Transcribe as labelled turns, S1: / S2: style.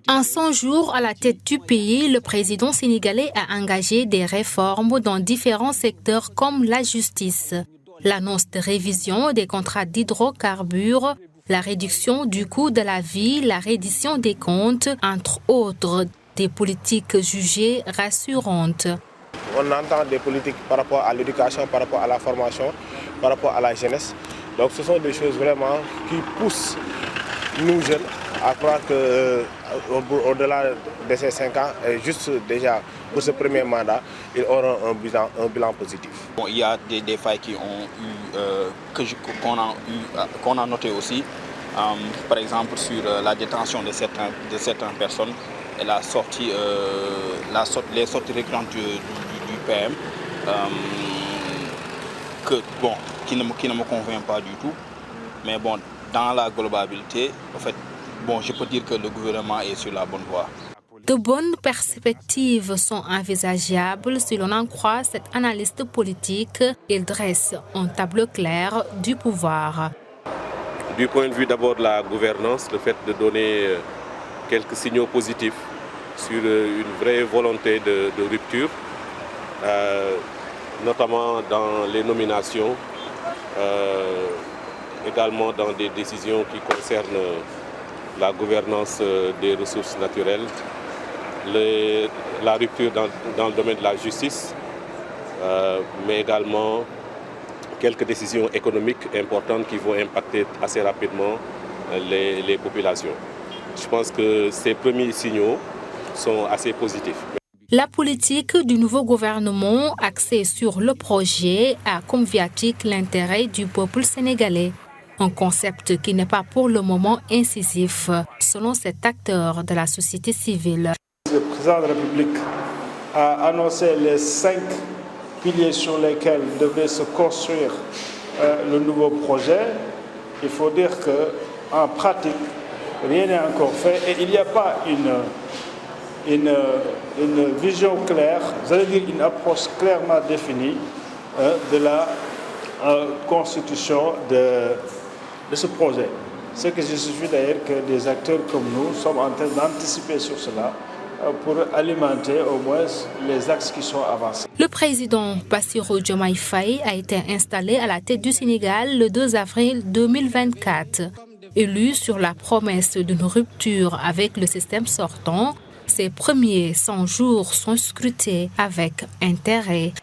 S1: En 100 jours à la tête du pays, le président sénégalais a engagé des réformes dans différents secteurs comme la justice, l'annonce de révision des contrats d'hydrocarbures, la réduction du coût de la vie, la reddition des comptes, entre autres, des politiques jugées rassurantes.
S2: On entend des politiques par rapport à l'éducation, par rapport à la formation, par rapport à la jeunesse. Donc ce sont des choses vraiment qui poussent nous jeunes à croire qu'au-delà de ces 5 ans, juste déjà pour ce premier mandat, ils auront un bilan positif.
S3: Bon, il y a des failles qui ont qu'on a noté aussi. Par exemple sur la détention de certaines personnes et la sortie, les sorties récurrentes du PM qui ne me convient pas du tout. Mais bon, dans la globalité, en fait, je peux dire que le gouvernement est sur la bonne voie.
S1: De bonnes perspectives sont envisageables si l'on en croit cet analyste politique. Il dresse un tableau clair du pouvoir.
S4: Du point de vue d'abord de la gouvernance, le fait de donner quelques signaux positifs sur une vraie volonté de rupture, notamment dans les nominations, également dans des décisions qui concernent la gouvernance des ressources naturelles, la rupture dans le domaine de la justice, mais également quelques décisions économiques importantes qui vont impacter assez rapidement les populations. Je pense que ces premiers signaux sont assez positifs.
S1: La politique du nouveau gouvernement axée sur le projet a comme viatique l'intérêt du peuple sénégalais. Un concept qui n'est pas pour le moment incisif, selon cet acteur de la société civile.
S5: Le président de la République a annoncé les 5 piliers sur lesquels devait se construire le nouveau projet. Il faut dire qu'en pratique, rien n'est encore fait et il n'y a pas une vision claire, j'allais dire une approche clairement définie de la constitution de ce projet. Ce qui justifie d'ailleurs que des acteurs comme nous sommes en train d'anticiper sur cela pour alimenter au moins les axes qui sont avancés.
S1: Le président Bassirou Diomaye Faye a été installé à la tête du Sénégal le 2 avril 2024. Élu sur la promesse d'une rupture avec le système sortant, ses premiers 100 jours sont scrutés avec intérêt.